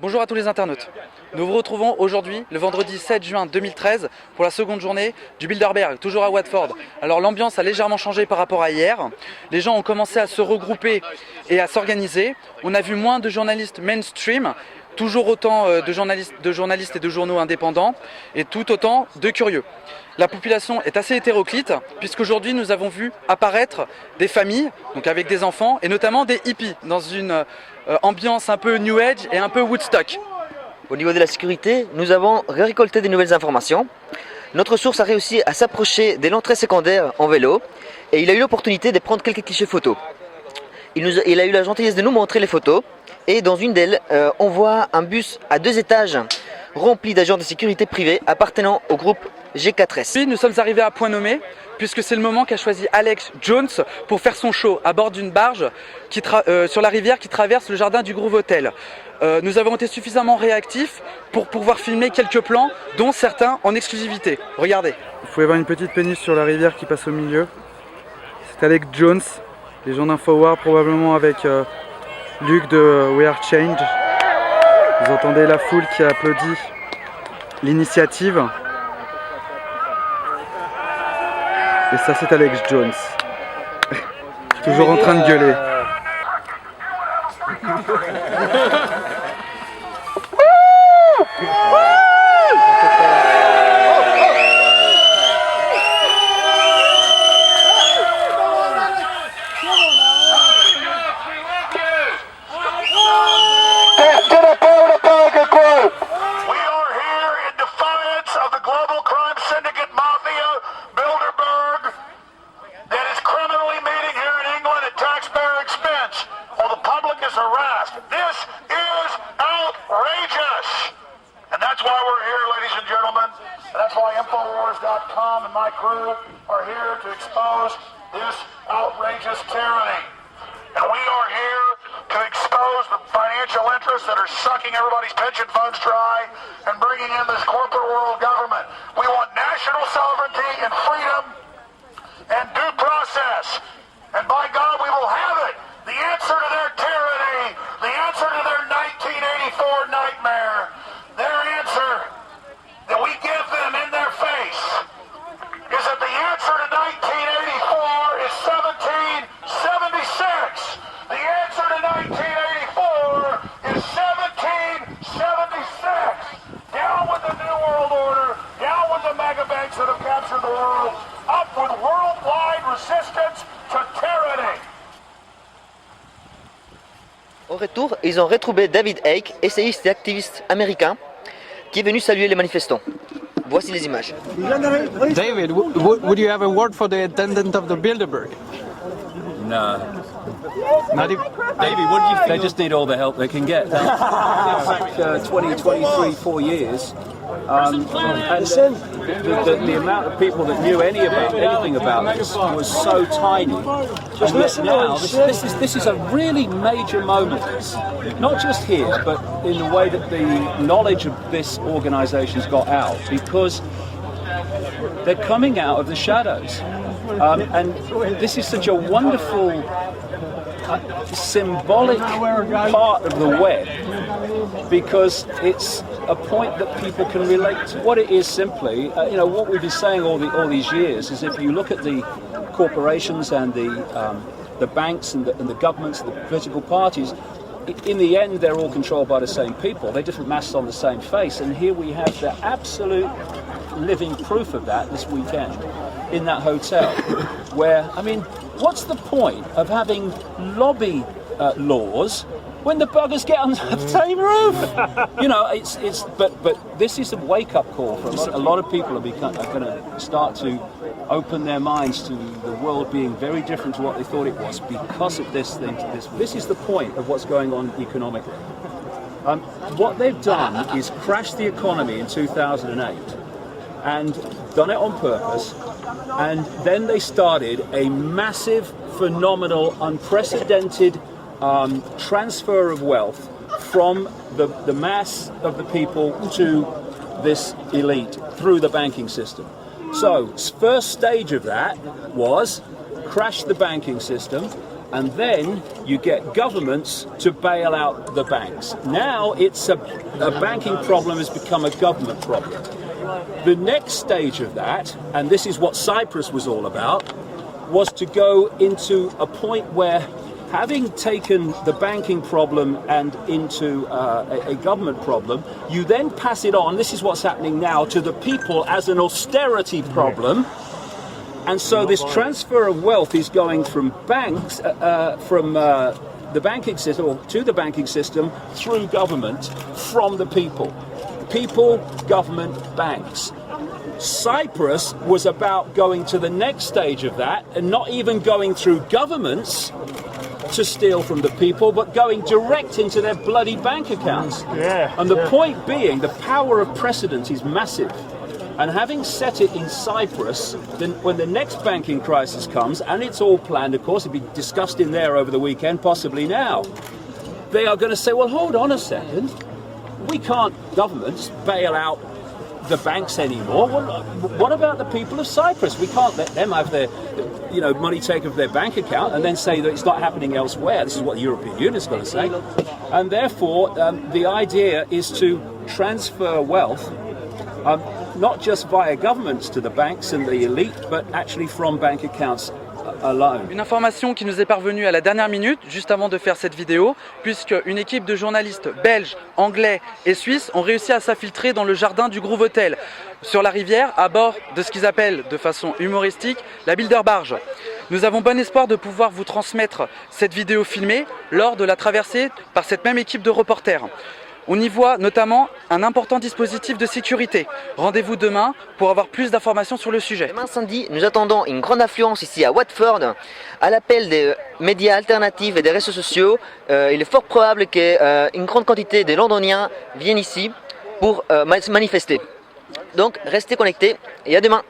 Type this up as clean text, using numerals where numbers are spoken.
Bonjour à tous les internautes. Nous vous retrouvons aujourd'hui, le vendredi 7 juin 2013, pour la seconde journée du Bilderberg, toujours à Watford. Alors l'ambiance a légèrement changé par rapport à hier. Les gens ont commencé à se regrouper et à s'organiser. On a vu moins de journalistes mainstream, toujours autant de journalistes et de journaux indépendants, et tout autant de curieux. La population est assez hétéroclite, puisqu'aujourd'hui nous avons vu apparaître des familles, donc avec des enfants, et notamment des hippies, dans une ambiance un peu New Age et un peu Woodstock. Au niveau de la sécurité, nous avons récolté des nouvelles informations. Notre source a réussi à s'approcher de l'entrée secondaire en vélo, et il a eu l'opportunité de prendre quelques clichés photos. Il a eu la gentillesse de nous montrer les photos, et dans une d'elles, on voit un bus à 2 étages rempli d'agents de sécurité privés appartenant au groupe G4S. Puis nous sommes arrivés à point nommé, puisque c'est le moment qu'a choisi Alex Jones pour faire son show à bord d'une barge sur la rivière qui traverse le jardin du Groove Hotel. Nous avons été suffisamment réactifs pour pouvoir filmer quelques plans, dont certains en exclusivité. Regardez. Vous pouvez voir une petite péniche sur la rivière qui passe au milieu. C'est Alex Jones, les gens d'Infowar, probablement avec Luc de We Are Change. Vous entendez la foule qui applaudit l'initiative. Et ça, c'est Alex Jones. Toujours en train de gueuler. We are here in defiance of the global crime syndicate mafia, Bilderberg, that is criminally meeting here in England at taxpayer expense, while the public is harassed. This is outrageous! And that's why we're here, ladies and gentlemen. And that's why Infowars.com and my crew are here to expose this outrageous tyranny. And we are here to expose the financial interests that are sucking everybody's pension funds dry and bringing in this corporate world government. We want national sovereignty and freedom and due process. And by God, we will have it. The answer to their tyranny, the answer to their 1984 nightmare, their answer that we give them in their face is that the answer to 1984 is 1776. The answer to 1984 is 1776. Down with the New World Order, down with the mega banks that have captured the world, up with worldwide resistance to tyranny. Au retour, ils ont retrouvé David Icke, essayiste et activiste américain, qui est venu saluer les manifestants. Voici les images. David, would you have a word for the attendant of the Bilderberg? No. Not even, David, what do you think? They just need all the help they can get. Like 20, 23, 4 years. And the amount of people that knew anything about this was so tiny. And yet now, this is a really major moment. Not just here, but in the way that the knowledge of this organisation's got out, because they're coming out of the shadows. And this is such a wonderful symbolic part of the web, because it's a point that people can relate to. What it is simply, what we've been saying all these years is, if you look at the corporations and the banks and the governments and the political parties, in the end they're all controlled by the same people. They're different masks on the same face, and here we have the absolute living proof of that this weekend in that hotel, where, what's the point of having lobby laws when the buggers get on the same roof? But this is a wake-up call for a lot of people. Are going to start to open their minds to the world being very different to what they thought it was because of this thing. This is the point of what's going on economically. What they've done is crash the economy in 2008, and done it on purpose. And then they started a massive, phenomenal, unprecedented transfer of wealth from the mass of the people to this elite through the banking system. So, first stage of that was crash the banking system, and then you get governments to bail out the banks. Now it's a banking problem has become a government problem. The next stage of that, and this is what Cyprus was all about, was to go into a point where, having taken the banking problem and into a government problem, you then pass it on, this is what's happening now, to the people as an austerity problem. And so this transfer of wealth is going from banks, the banking system, or to the banking system, through government, from the people. People, government, banks. Cyprus was about going to the next stage of that, and not even going through governments to steal from the people, but going direct into their bloody bank accounts. And the point being, the power of precedent is massive. And having set it in Cyprus, then when the next banking crisis comes, and it's all planned, of course, it'll be discussed in there over the weekend, possibly now, they are going to say, well, hold on a second, we can't, governments, bail out the banks anymore. Well, what about the people of Cyprus? We can't let them have their, money taken from their bank account and then say that it's not happening elsewhere. This is what the European Union is going to say. And therefore, the idea is to transfer wealth, not just via governments to the banks and the elite, but actually from bank accounts alone. Une information qui nous est parvenue à la dernière minute, juste avant de faire cette vidéo, puisque une équipe de journalistes belges, anglais et suisses ont réussi à s'infiltrer dans le jardin du Groove Hotel, sur la rivière, à bord de ce qu'ils appellent de façon humoristique la Bilderberg. Nous avons bon espoir de pouvoir vous transmettre cette vidéo filmée lors de la traversée par cette même équipe de reporters. On y voit notamment un important dispositif de sécurité. Rendez-vous demain pour avoir plus d'informations sur le sujet. Demain samedi, nous attendons une grande affluence ici à Watford. À l'appel des médias alternatifs et des réseaux sociaux, il est fort probable qu'une grande quantité de Londoniens viennent ici pour manifester. Donc restez connectés et à demain.